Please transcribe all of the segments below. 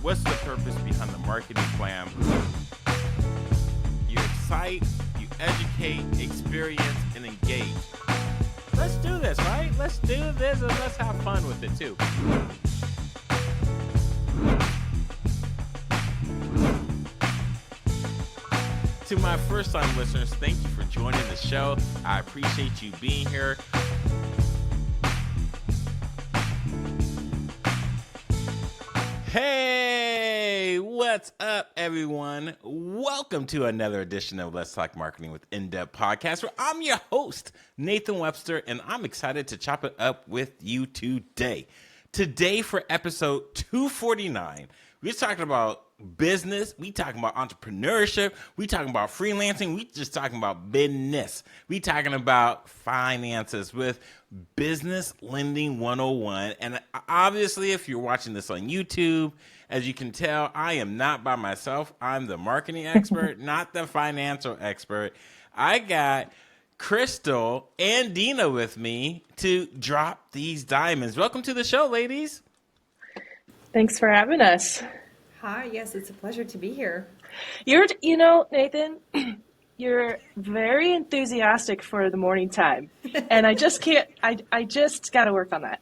What's the purpose behind the marketing plan? You excite, you educate, experience, and engage. Let's do this, right? Let's do this and let's have fun with it too. To my first-time listeners, thank you for joining the show. I appreciate you being here. Hey, what's up, everyone? Welcome to another edition of Let's Talk Marketing with In-Depth Podcast, where I'm your host, Nathan Webster, and I'm excited to chop it up with you today. Today, for episode 249, we're talking about business, we talking about entrepreneurship, we talking about freelancing, we just talking about business. We talking about finances with Business Lending 101. And obviously, if you're watching this on YouTube, as you can tell, I am not by myself. I'm the marketing expert, not the financial expert. I got Crystal and Dina with me to drop these diamonds. Welcome to the show, ladies. Thanks for having us. Hi, yes, it's a pleasure to be here. Nathan, you're very enthusiastic for the morning time, and I just got to work on that.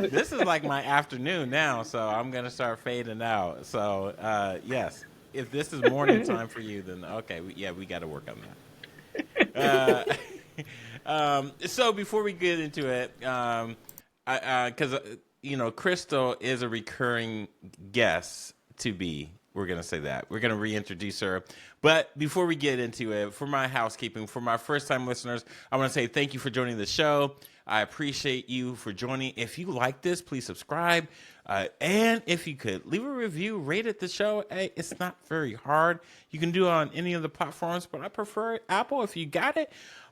This is like my afternoon now, so I'm going to start fading out. So, yes, if this is morning time for you, then okay, we got to work on that. So before we get into it, because Crystal is a recurring guest to be. We're going to say that. We're going to reintroduce her. But before we get into it, for my housekeeping, for my first-time listeners, I want to say thank you for joining the show. I appreciate you for joining. If you like this, please subscribe. And if you could, leave a review, rate it the show. Hey, it's not very hard. You can do it on any of the platforms, but I prefer Apple if you got it.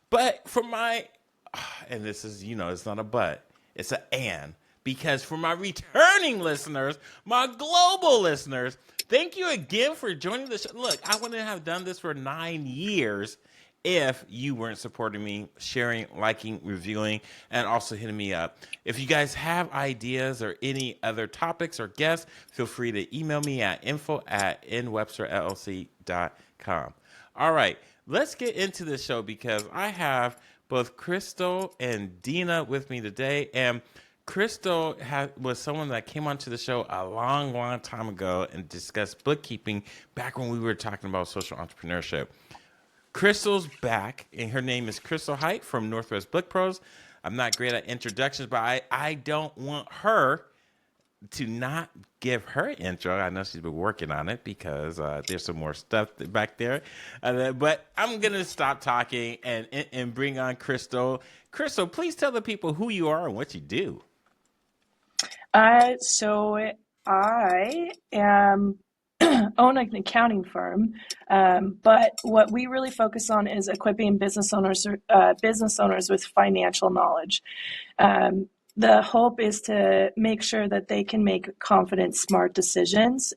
But for and this is, it's not a but, it's an and. Because for my returning listeners, my global listeners, thank you again for joining the show. Look, I wouldn't have done this for 9 years if you weren't supporting me, sharing, liking, reviewing, and also hitting me up. If you guys have ideas or any other topics or guests, feel free to email me at info@nwebsterllc.com. All right, let's get into the show because I have both Crystal and Dina with me today. And Crystal was someone that came onto the show a long, long time ago and discussed bookkeeping back when we were talking about social entrepreneurship. Crystal's back, and her name is Crystal Haight from Northwest Book Pros. I'm not great at introductions, but I don't want her to not give her intro. I know she's been working on it because there's some more stuff back there. But I'm going to stop talking and bring on Crystal. Crystal, please tell the people who you are and what you do. So I own an accounting firm, but what we really focus on is equipping business owners with financial knowledge. The hope is to make sure that they can make confident, smart decisions.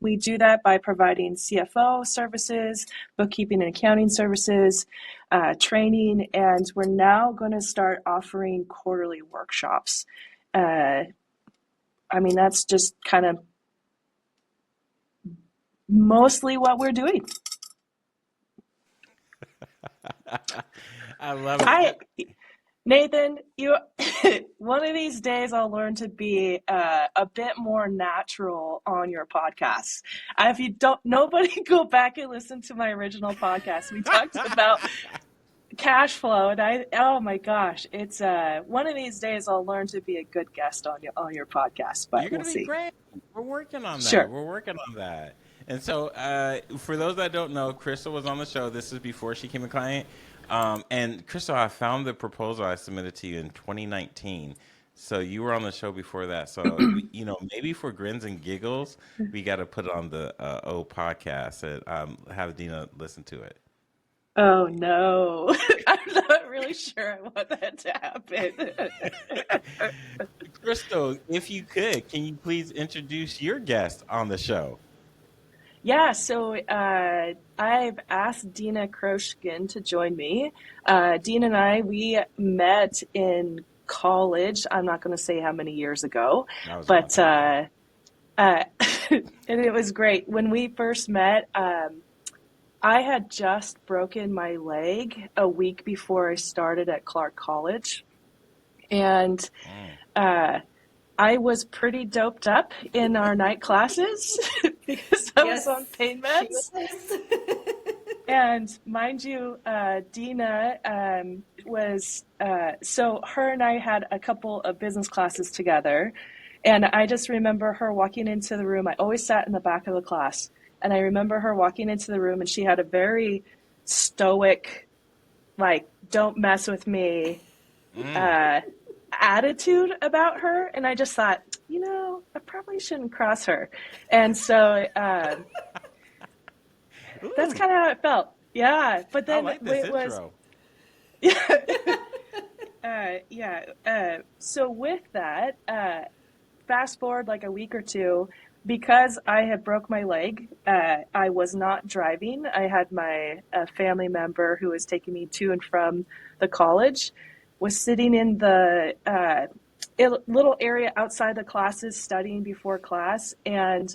We do that by providing CFO services, bookkeeping and accounting services, training, and we're now going to start offering quarterly workshops. That's just kind of mostly what we're doing. I love it. Nathan, one of these days I'll learn to be a bit more natural on your podcast. If you don't, nobody go back and listen to my original podcast. We talked about cash flow, and oh my gosh, it's one of these days I'll learn to be a good guest on your podcast. But you're gonna be great. We're working on that. Sure. We're working on that. And so, for those that don't know, Crystal was on the show. This is before she became a client. And Crystal, I found the proposal I submitted to you in 2019. So you were on the show before that. So, maybe for grins and giggles, we got to put it on the old podcast and have Dina listen to it. Oh, no. I'm not really sure I want that to happen. Crystal, if you could, can you please introduce your guest on the show? Yeah, so I've asked Dina Kroshkin to join me. Dina and I, we met in college. I'm not going to say how many years ago, but Uh, and it was great. When we first met, I had just broken my leg a week before I started at Clark College. And Mm. uh, I was pretty doped up in our night classes because I was on Yes, pain she meds. was. And mind you, Dina was, so her and I had a couple of business classes together. And I just remember her walking into the room. I always sat in the back of the class. And I remember her walking into the room, and she had a very stoic, like, don't mess with me Mm. uh, attitude about her. And I just thought, I probably shouldn't cross her. And so that's Ooh, kind of how it felt. Yeah. But I then like this it was, intro. yeah. So with that, fast forward like a week or two, because I had broke my leg, I was not driving. I had my family member who was taking me to and from the college, was sitting in the little area outside the classes studying before class. And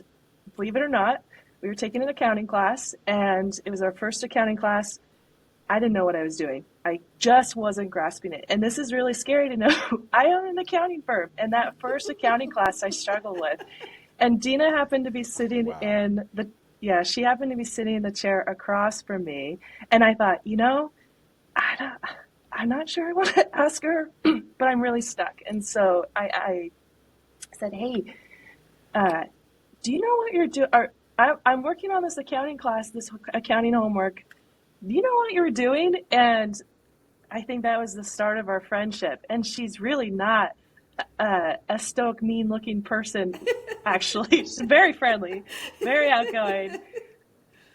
believe it or not, we were taking an accounting class, and it was our first accounting class. I didn't know what I was doing. I just wasn't grasping it. And this is really scary to know. I own an accounting firm, and that first accounting class I struggled with. And Dina happened to be sitting Wow. in the, yeah, she happened to be sitting in the chair across from me. And I thought, I don't, I'm not sure I want to ask her, but I'm really stuck. And so I said, hey, uh, do you know what you're doing? I'm working on this accounting class, this accounting homework. Do you know what you're doing? And I think that was the start of our friendship. And she's really not a stoic, mean looking person, actually. She's very friendly, very outgoing.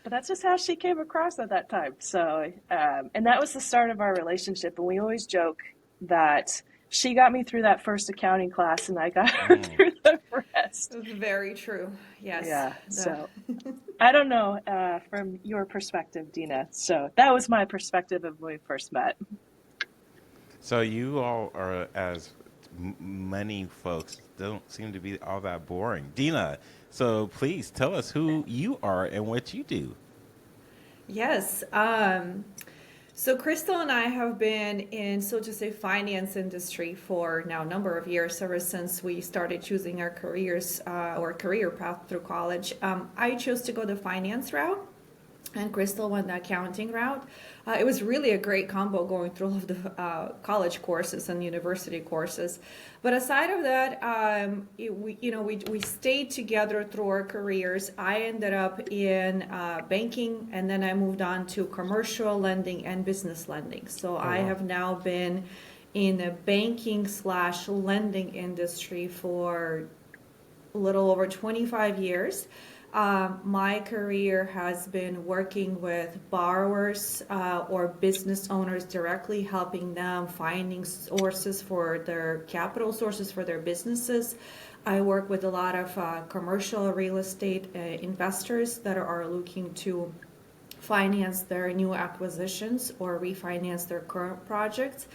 But that's just how she came across at that time. So, and that was the start of our relationship. And we always joke that she got me through that first accounting class, and I got her Mm. through the rest. Very true. Yes. Yeah. So I don't know from your perspective, Dina. So that was my perspective of when we first met. So you all are, as many folks, don't seem to be all that boring. Dina, so please tell us who you are and what you do. Yes. So Crystal and I have been in, so to say, finance industry for now a number of years, ever since we started choosing our careers or career path through college. I chose to go the finance route, and Crystal went the accounting route. It was really a great combo going through all of the college courses and university courses. But aside of that, we stayed together through our careers. I ended up in banking, and then I moved on to commercial lending and business lending. So Oh I wow. have now been in the banking slash lending industry for a little over 25 years. My career has been working with borrowers or business owners directly, helping them finding sources for their capital sources for their businesses. I work with a lot of commercial real estate investors that are looking to finance their new acquisitions or refinance their current projects.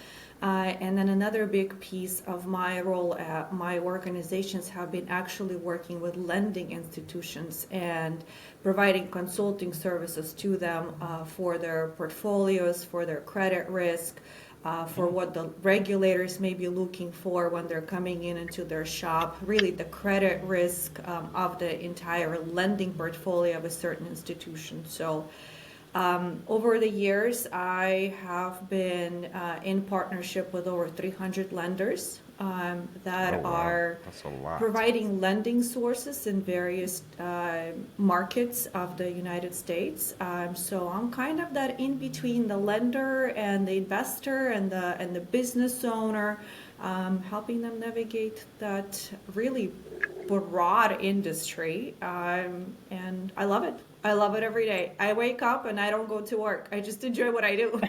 And then another big piece of my role at my organizations have been actually working with lending institutions and providing consulting services to them for their portfolios, for their credit risk, for Mm. what the regulators may be looking for when they're coming in into their shop, really the credit risk of the entire lending portfolio of a certain institution. So over the years, I have been in partnership with over 300 lenders Oh that wow. are That's a lot. providing lending sources in various markets of the United States. So I'm kind of that in between the lender and the investor and the business owner, helping them navigate that really broad industry, and I love it. I love it every day. I wake up and I don't go to work. I just enjoy what I do.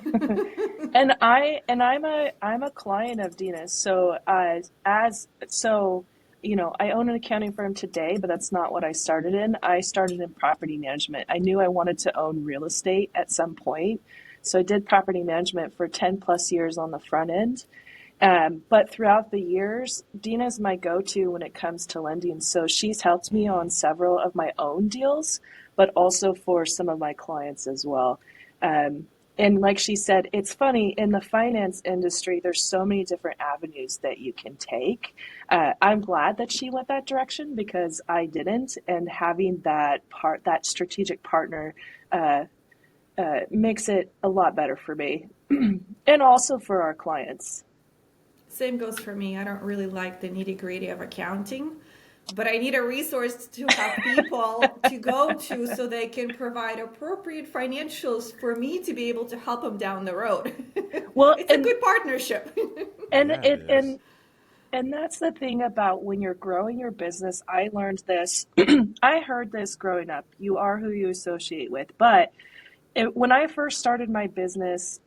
I'm a client of Dina's. So I own an accounting firm today, but that's not what I started in. I started in property management. I knew I wanted to own real estate at some point. So I did property management for 10 plus years on the front end. But throughout the years, Dina's my go-to when it comes to lending. So she's helped me on several of my own deals, but also for some of my clients as well. And like she said, it's funny, in the finance industry, there's so many different avenues that you can take. I'm glad that she went that direction because I didn't, and having that strategic partner makes it a lot better for me and also for our clients. Same goes for me. I don't really like the nitty gritty of accounting, but I need a resource to have people to go to so they can provide appropriate financials for me to be able to help them down the road. Well, It's a good partnership. and Yeah, it it is. and that's the thing about when you're growing your business. I learned this. I heard this growing up. You are who you associate with. But when I first started my business,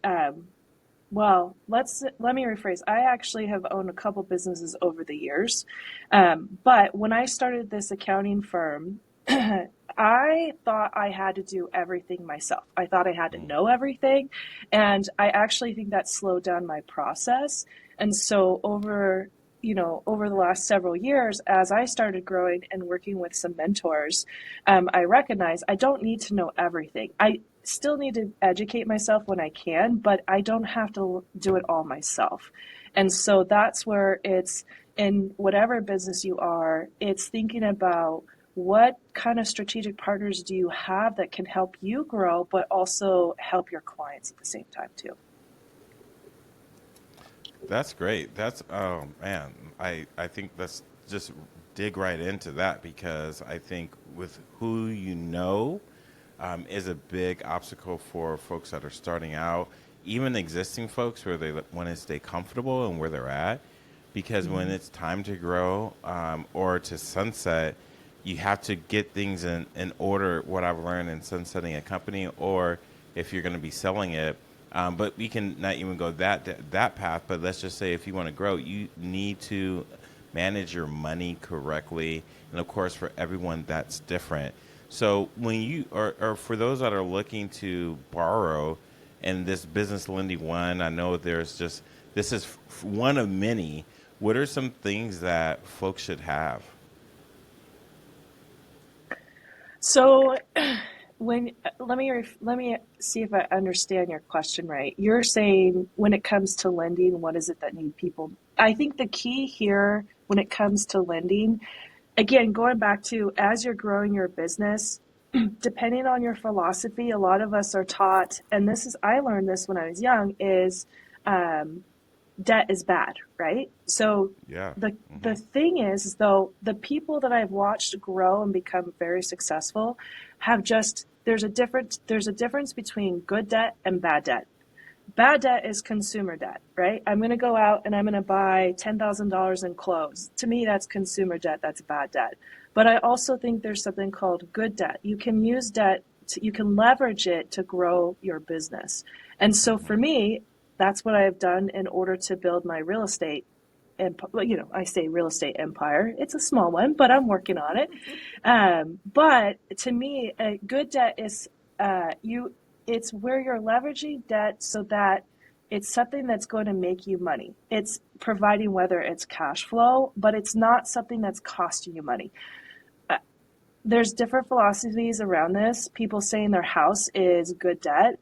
well, let me rephrase. I actually have owned a couple businesses over the years, but when I started this accounting firm, I thought I had to do everything myself. I thought I had to know everything, and I actually think that slowed down my process. And so over the last several years, as I started growing and working with some mentors, I recognize I don't need to know everything. I still need to educate myself when I can, but I don't have to do it all myself. And so that's where it's in whatever business you are, it's thinking about what kind of strategic partners do you have that can help you grow, but also help your clients at the same time too. That's great. That's oh man, I think let's just dig right into that because I think with who you know is a big obstacle for folks that are starting out, even existing folks where they want to stay comfortable and where they're at. Because when it's time to grow or to sunset, you have to get things in order. What I've learned in sunsetting a company, or if you're going to be selling it, but we can not even go that path. But let's just say if you want to grow, you need to manage your money correctly, and of course, for everyone, that's different. So when you or for those that are looking to borrow, and this business lending one, I know there's just this is one of many. What are some things that folks should have? So when let me see if I understand your question right. You're saying when it comes to lending, what is it that need people? I think the key here when it comes to lending, again, going back to as you're growing your business, depending on your philosophy, a lot of us are taught, and I learned this when I was young, is um, debt is bad, right? So Yeah. the thing is though, the people that I've watched grow and become very successful have just there's a difference between good debt and bad debt. Bad debt is consumer debt, right? I'm going to go out and I'm going to buy $10,000 in clothes. To me, that's consumer debt. That's bad debt. But I also think there's something called good debt. You can use you can leverage it to grow your business. And so for me, that's what I've done in order to build my real estate. And I say real estate empire. It's a small one, but I'm working on it. But to me, a good debt is you. It's where you're leveraging debt so that it's something that's going to make you money. It's providing whether it's cash flow, but it's not something that's costing you money. Uh, there's different philosophies around this. People saying their house is good debt.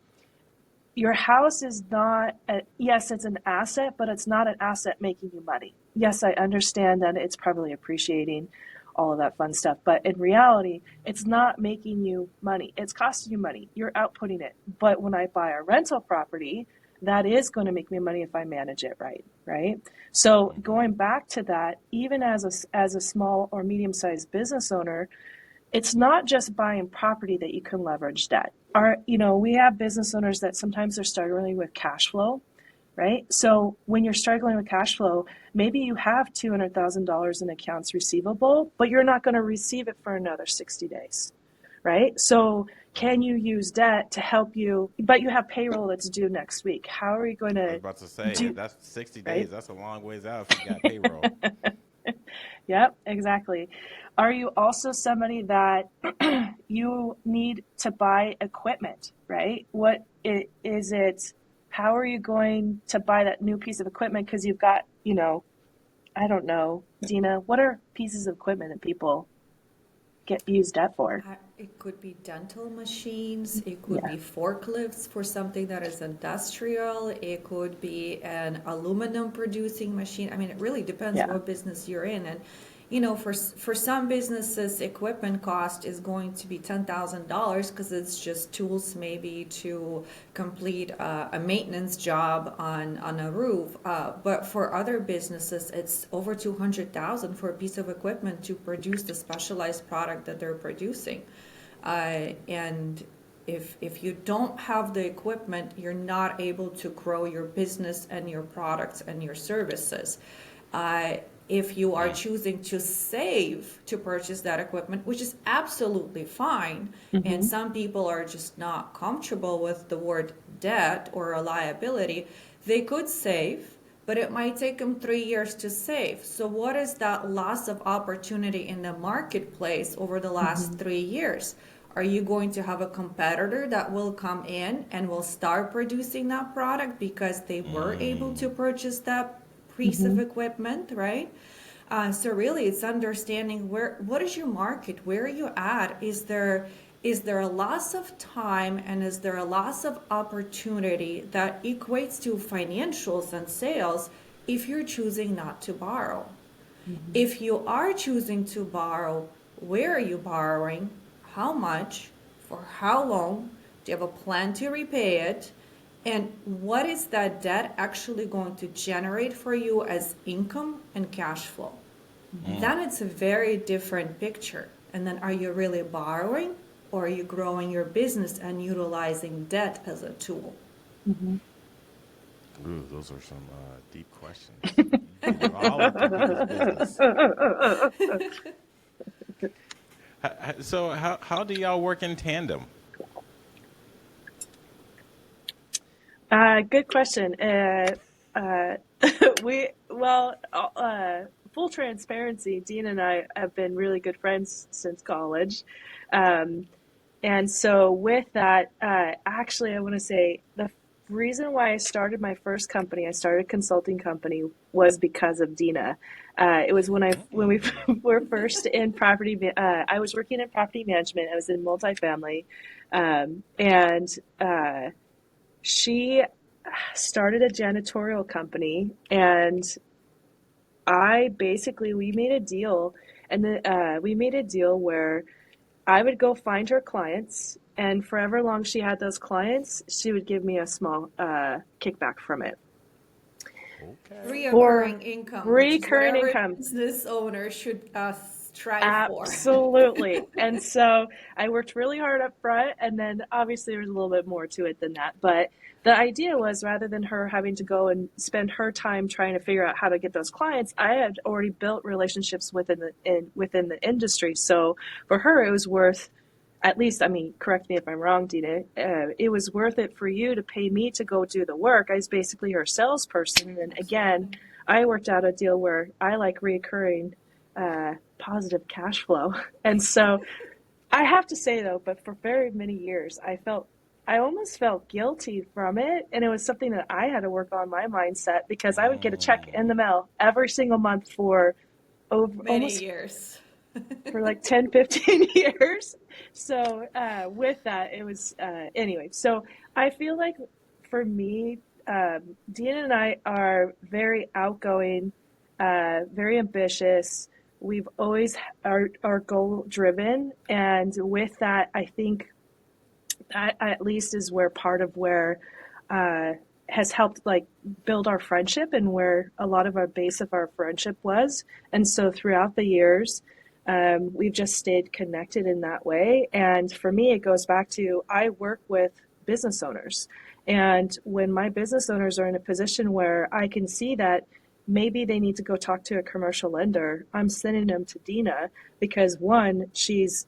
Your house is not, yes, it's an asset, but it's not an asset making you money. Yes, I understand that it's probably appreciating all of that fun stuff, but in reality, it's not making you money. It's costing you money. You're outputting it. But when I buy a rental property, that is going to make me money if I manage it right, right? So going back to that, even as a small or medium-sized business owner, it's not just buying property that you can leverage debt. We have business owners that sometimes are struggling with cash flow, right? So when you're struggling with cash flow, maybe you have $200,000 in accounts receivable, but you're not going to receive it for another 60 days, right? So can you use debt to help you, but you have payroll that's due next week. How are you going I was to about to say do, that's 60 right? days. That's a long ways out if you got payroll. Yep, exactly. Are you also somebody that you need to buy equipment, right? Is it how are you going to buy that new piece of equipment? Because you've got, I don't know, Dina, what are pieces of equipment that people get used debt for? It could be dental machines, it could Yeah, be forklifts for something that is industrial, it could be an aluminum producing machine. I mean, it really depends yeah, what business you're in. And, for some businesses, equipment cost is going to be $10,000 because it's just tools maybe to complete a maintenance job on a roof. But for other businesses, it's over 200,000 for a piece of equipment to produce the specialized product that they're producing. And if you don't have the equipment, you're not able to grow your business and your products and your services. If you are choosing to save to purchase that equipment, which is absolutely fine, and mm-hmm, some people are just not comfortable with the word debt or a liability, they could save, but it might take them 3 years to save. So what is that loss of opportunity in the marketplace over the last mm-hmm, 3 years? Are you going to have a competitor that will come in and will start producing that product because they were able to purchase that piece of mm-hmm, equipment, right? So really, it's understanding what is your market, where are you at? Is there a loss of time and is there a loss of opportunity that equates to financials and sales if you're choosing not to borrow? mm-hmm, If you are choosing to borrow, where are you borrowing? How much? For how long? Do you have a plan to repay it? And what is that debt actually going to generate for you as income and cash flow? mm-hmm, Then it's a very different picture. And then are you really borrowing or are you growing your business and utilizing debt as a tool? mm-hmm. Ooh, those are some deep questions. You get all into people's business. So how do y'all work in tandem? Good question. Uh, we well, full transparency. Dean and I have been really good friends since college, um, and so with that, actually, I want to say the reason why I started my first company, I started a consulting company, was because of Dina. It was when we Mm. were first in property. I was working in property management. I was in multifamily, and she started a janitorial company, and I basically we made a deal, and we made a deal where I would go find her clients, and for however long she had those clients, she would give me a small kickback from it Okay. for Reoccurring income, which is what recurring every income. business owner should strive for. Absolutely. And so I worked really hard up front, and then obviously there's a little bit more to it than that. But the idea was rather than her having to go and spend her time trying to figure out how to get those clients, I had already built relationships within the industry. So for her, it was worth at least, I mean, correct me if I'm wrong, Dina. It was worth it for you to pay me to go do the work. I was basically her salesperson, and then again, Absolutely. I worked out a deal where I like reoccurring positive cash flow. And so I have to say though, but for very many years, I almost felt guilty from it. And it was something that I had to work on my mindset because I would get a check in the Mm. mail every single month for over Many almost years. for like 10, 15 years. So with that, it was anyway. So I feel like for me, Dean and I are very outgoing, very ambitious. We've always are goal driven, and with that, I think that at least is where part of where uh, has helped like build our friendship and where a lot of our base of our friendship was. And so throughout the years, we've just stayed connected in that way. And for me, it goes back to I work with business owners. And when my business owners are in a position where I can see that maybe they need to go talk to a commercial lender, I'm sending them to Dina because one, she's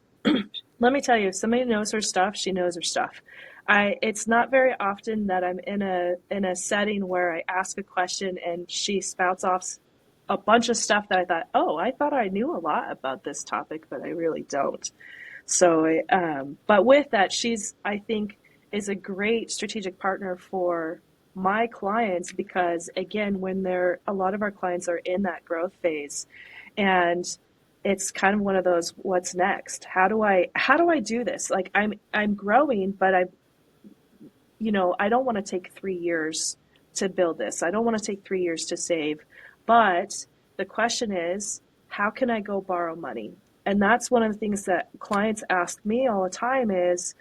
let me tell you, if somebody knows her stuff, she knows her stuff. It's not very often that I'm in a setting where I ask a question and she spouts off a bunch of stuff that I thought, oh, I thought I knew a lot about this topic, but I really don't. So, but with that, she's I think is a great strategic partner for my clients, because again, a lot of our clients are in that growth phase, and it's kind of one of those, what's next? How do I do this? Like I'm growing, but I don't want to take 3 years to build this. I don't want to take 3 years to save. But the question is, how can I go borrow money? And that's one of the things that clients ask me all the time is,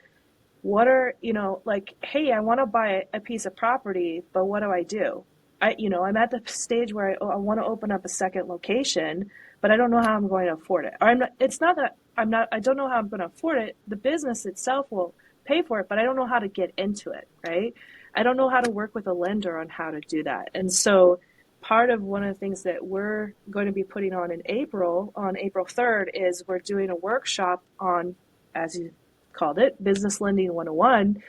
like, hey, I want to buy a piece of property, but what do I do? I'm at the stage where I want to open up a second location, but I don't know how I'm going to afford it. Or it's not that I don't know how I'm going to afford it. The business itself will pay for it, but I don't know how to get into it, right? I don't know how to work with a lender on how to do that. And so part of one of the things that we're going to be putting on on April 3rd, is we're doing a workshop on, as you called it, Business Lending 101.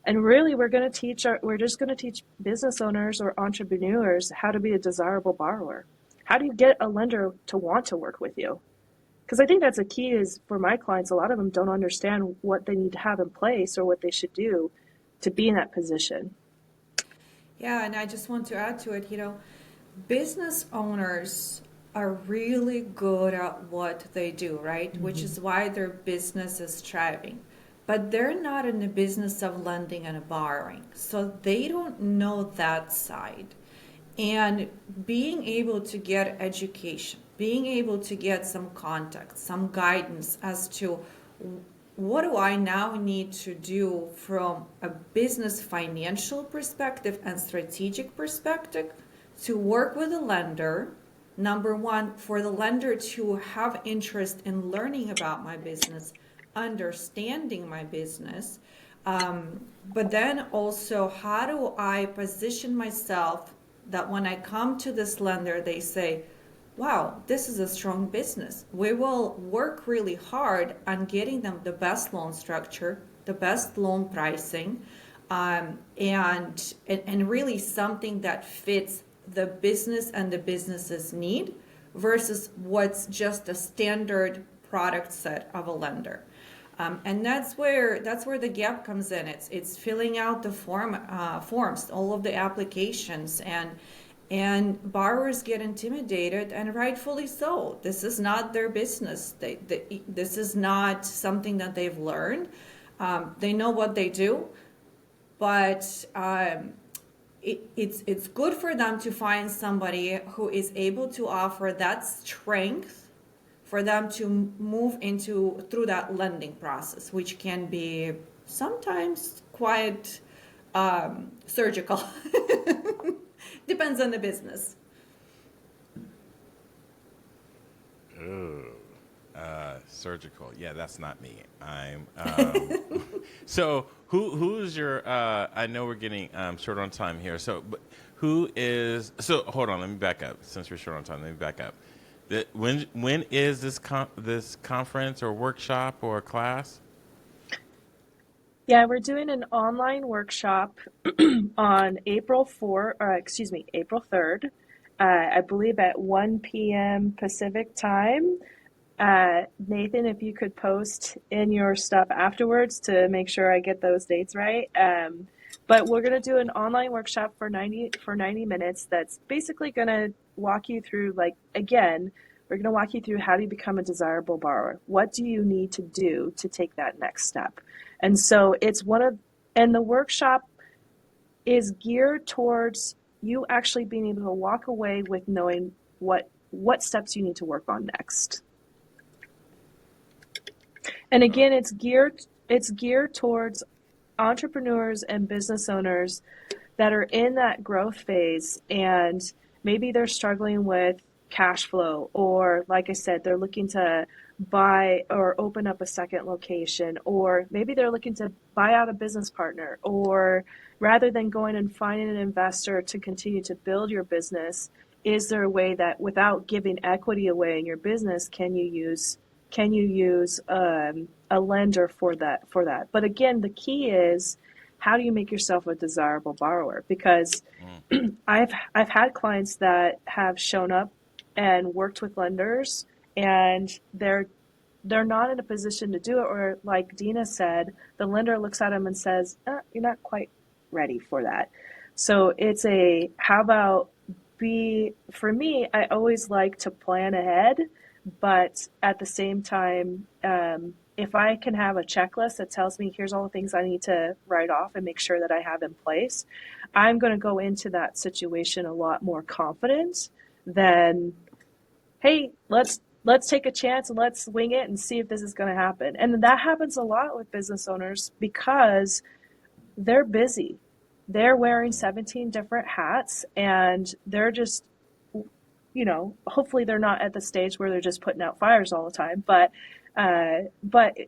And really, we're just going to teach business owners or entrepreneurs how to be a desirable borrower. How do you get a lender to want to work with you? Because I think that's a key, is for my clients, a lot of them don't understand what they need to have in place or what they should do to be in that position. Yeah, and I just want to add to it, business owners are really good at what they do, right? Mm-hmm. Which is why their business is thriving. But they're not in the business of lending and borrowing. So they don't know that side. And being able to get education, being able to get some contact, some guidance as to what do I now need to do from a business financial perspective and strategic perspective to work with a lender. Number one, for the lender to have interest in learning about my business, understanding my business, but then also, how do I position myself that when I come to this lender, they say, wow, this is a strong business. We will work really hard on getting them the best loan structure, the best loan pricing, and really something that fits the business and the business's need versus what's just a standard product set of a lender. And that's where the gap comes in. It's filling out the forms, all of the applications, and borrowers get intimidated, and rightfully so. This is not their business. This is not something that they've learned. They know what they do, but it's good for them to find somebody who is able to offer that strength for them to move through that lending process, which can be sometimes quite surgical. Depends on the business. Ooh, surgical. Yeah, that's not me. I'm. So who's your? I know we're getting short on time here. So, but who is? So hold on. Let me back up. Since we're short on time, let me back up. When is this conference or workshop or class? Yeah, we're doing an online workshop on April 3rd, I believe at 1 p.m. Pacific time. Nathan, if you could post in your stuff afterwards to make sure I get those dates right. But we're going to do an online workshop for 90 minutes that's basically going to walk you through, like, again, we're going to walk you through how do you become a desirable borrower? What do you need to do to take that next step? And so and the workshop is geared towards you actually being able to walk away with knowing what steps you need to work on next. And again, it's geared towards entrepreneurs and business owners that are in that growth phase, and maybe they're struggling with cash flow, or like I said, they're looking to buy or open up a second location, or maybe they're looking to buy out a business partner, or rather than going and finding an investor to continue to build your business, is there a way that without giving equity away in your business, can you use a lender for that? But again, the key is, how do you make yourself a desirable borrower? Because I've had clients that have shown up and worked with lenders, and they're not in a position to do it, or like Dina said, the lender looks at them and says, you're not quite ready for that. So it's how about for me, I always like to plan ahead, but at the same time, if I can have a checklist that tells me here's all the things I need to write off and make sure that I have in place, I'm going to go into that situation a lot more confident than, hey, let's take a chance and let's wing it and see if this is going to happen. And that happens a lot with business owners because they're busy. They're wearing 17 different hats and they're just, hopefully they're not at the stage where they're just putting out fires all the time. But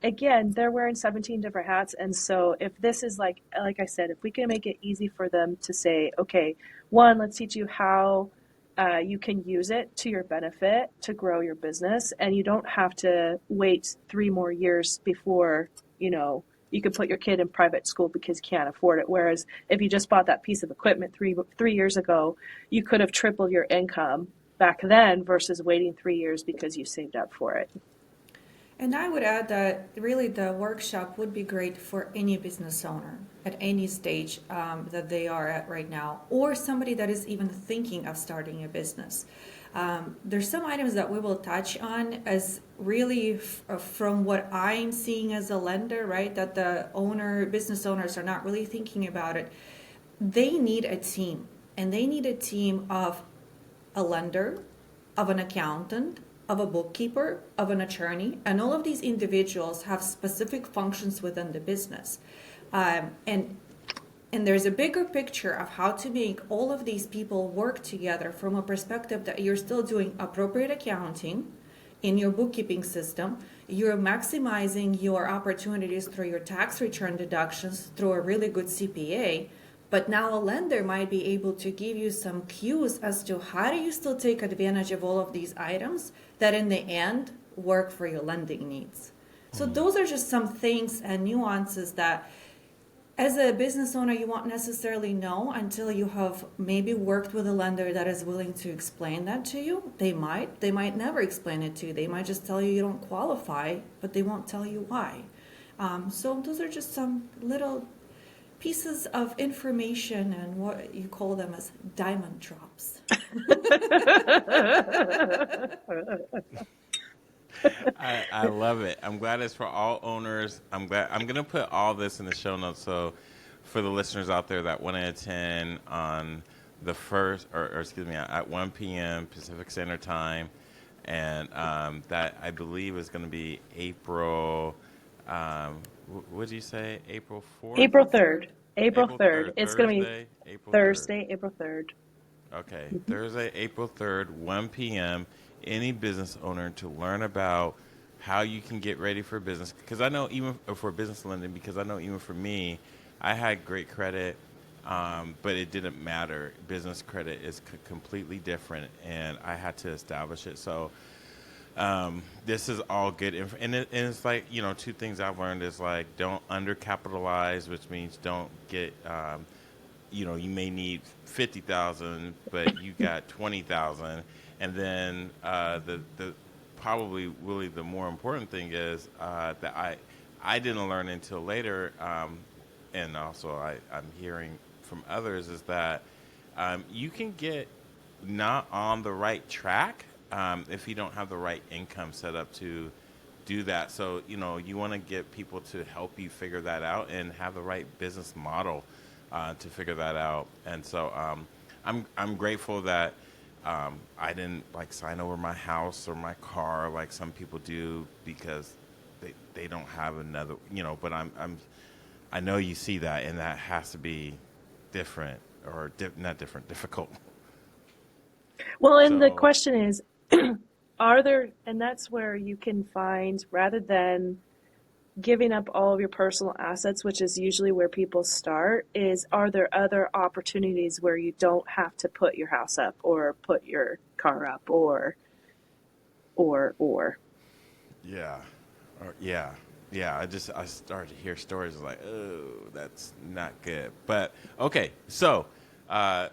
again, they're wearing 17 different hats. And so if this is like I said, if we can make it easy for them to say, okay, one, let's teach you how you can use it to your benefit to grow your business. And you don't have to wait 3 more years before, you could put your kid in private school because you can't afford it. Whereas if you just bought that piece of equipment 3 years ago, you could have tripled your income back then versus waiting 3 years because you saved up for it. And I would add that really the workshop would be great for any business owner at any stage that they are at right now, or somebody that is even thinking of starting a business. There's some items that we will touch on as really from what I'm seeing as a lender, right? That the business owners are not really thinking about it. They need a team, and they need a team of a lender, of an accountant, of a bookkeeper, of an attorney, and all of these individuals have specific functions within the business. And there's a bigger picture of how to make all of these people work together from a perspective that you're still doing appropriate accounting in your bookkeeping system. You're maximizing your opportunities through your tax return deductions through a really good CPA. But now a lender might be able to give you some cues as to how do you still take advantage of all of these items that in the end work for your lending needs. So those are just some things and nuances that as a business owner you won't necessarily know until you have maybe worked with a lender that is willing to explain that to you. They might never explain it to you. They might just tell you don't qualify, but they won't tell you why. So those are just some little pieces of information and what you call them as diamond drops. I love it. I'm glad it's for all owners. I'm going to put all this in the show notes. So for the listeners out there that want to attend on the first, or excuse me, at 1 p.m. Pacific Standard Time. And that I believe is going to be April, what did you say? April 4th? April 3rd. April April 3rd. 3rd. It's going to be April 3rd. Thursday, April 3rd. Okay, Thursday, April 3rd, 1 p.m. Any business owner to learn about how you can get ready for business. Because I know even for business lending, because I know even for me, I had great credit, but it didn't matter. Business credit is completely different, and I had to establish it. So this is all good. And it's like, 2 things I've learned is like, don't undercapitalize, which means don't get, you may need 50,000, but you got 20,000. And then the probably really the more important thing is that I didn't learn until later, and also I'm hearing from others is that you can get not on the right track if you don't have the right income set up to do that. So, you want to get people to help you figure that out and have the right business model to figure that out. And so I'm grateful that I didn't sign over my house or my car like some people do because they don't have another, but I know you see that, and that has to be different or not different, difficult. Well, and the question is, and that's where you can find, rather than giving up all of your personal assets, which is usually where people start, are there other opportunities where you don't have to put your house up or put your car up or? Yeah. Yeah. I started to hear stories like, oh, that's not good. But okay, so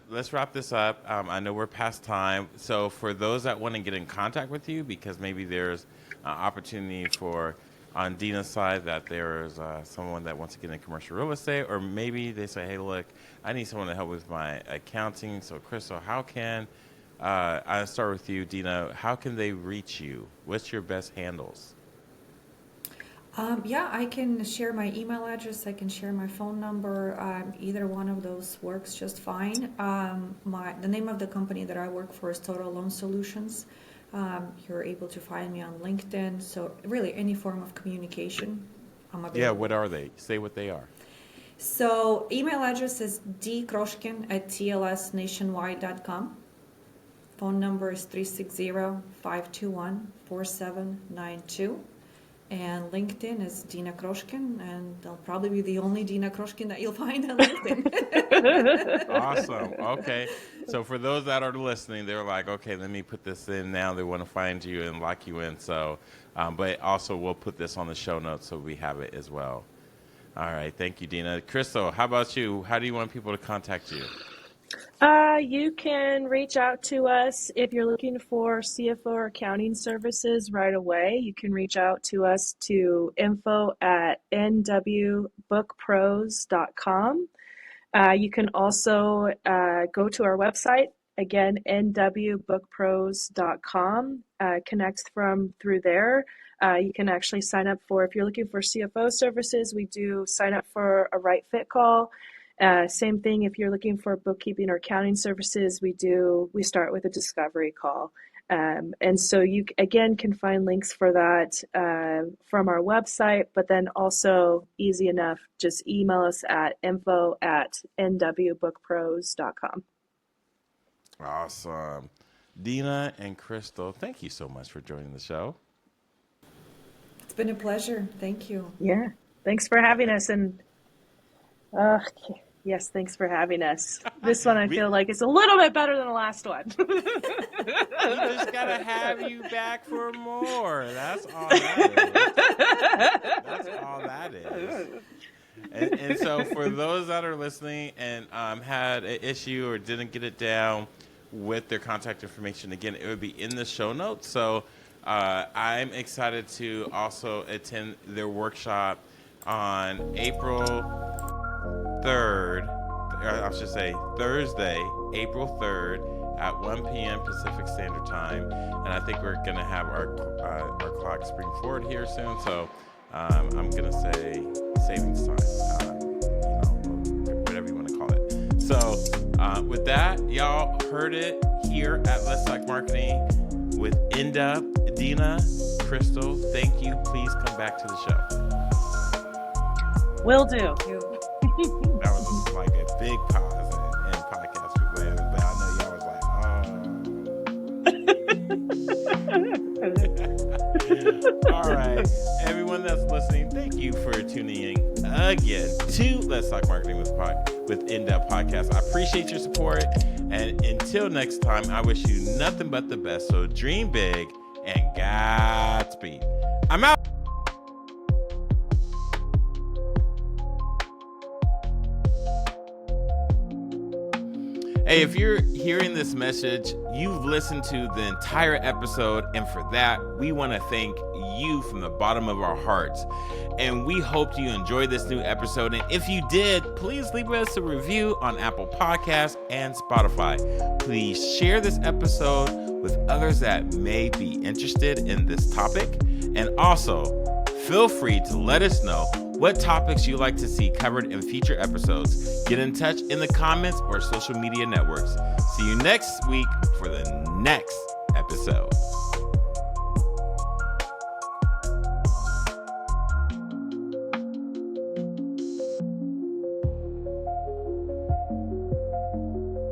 let's wrap this up. I know we're past time. So for those that want to get in contact with you, because maybe there's an opportunity for on Dina's side that there's someone that wants to get in commercial real estate, or maybe they say, hey, look, I need someone to help with my accounting. So, Crystal, how can I'll start with you, Dina. How can they reach you? What's your best handles? Yeah, I can share my email address. I can share my phone number. Either one of those works just fine. The name of the company that I work for is Total Loan Solutions. You're able to find me on LinkedIn. So really, any form of communication, I'm available. Yeah, what are they? Say what they are. So email address is dkroshkin@tlsnationwide.com. Phone number is 360-521-4792. And LinkedIn is Dina Kroshkin, and I'll probably be the only Dina Kroshkin that you'll find on LinkedIn. Awesome. Okay. So for those that are listening, they're like, okay, let me put this in now. They want to find you and lock you in. So, but also we'll put this on the show notes so we have it as well. All right. Thank you, Dina. Crystal, how about you? How do you want people to contact you? You can reach out to us if you're looking for CFO or accounting services right away. You can reach out to us to info@nwbookpros.com. You can also go to our website, again, nwbookpros.com. Connect through there. You can actually sign up if you're looking for CFO services, we do sign up for a right fit call. Same thing if you're looking for bookkeeping or accounting services, we start with a discovery call. And so you, again, can find links for that from our website, but then also easy enough, just email us at info@nwbookpros.com. Awesome. Dina and Crystal, thank you so much for joining the show. It's been a pleasure. Thank you. Yeah. Thanks for having us. And yes, thanks for having us. This one I feel like is a little bit better than the last one. We just got to have you back for more. That's all that is. That's all that is. And so for those that are listening and had an issue or didn't get it down with their contact information, again, it would be in the show notes. So I'm excited to also attend their workshop on April 3rd, I should say Thursday, April 3rd at 1 p.m. Pacific Standard Time. And I think we're going to have our clock spring forward here soon. So I'm going to say savings time, whatever you want to call it. So with that, y'all heard it here at Let's Talk Marketing with Inda, Dina, Crystal. Thank you. Please come back to the show. Will do. That was like a big pause in podcast land, but I know y'all was like, oh. All right. Everyone that's listening, thank you for tuning in again to Let's Talk Marketing with In-Depth Podcast. I appreciate your support. And until next time, I wish you nothing but the best. So dream big and Godspeed. I'm out. Hey, if you're hearing this message, you've listened to the entire episode, and for that, we want to thank you from the bottom of our hearts. And we hope you enjoyed this new episode. And if you did, please leave us a review on Apple Podcasts and Spotify. Please share this episode with others that may be interested in this topic. And also, feel free to let us know what topics you'd like to see covered in future episodes. Get in touch in the comments or social media networks. See you next week for the next episode.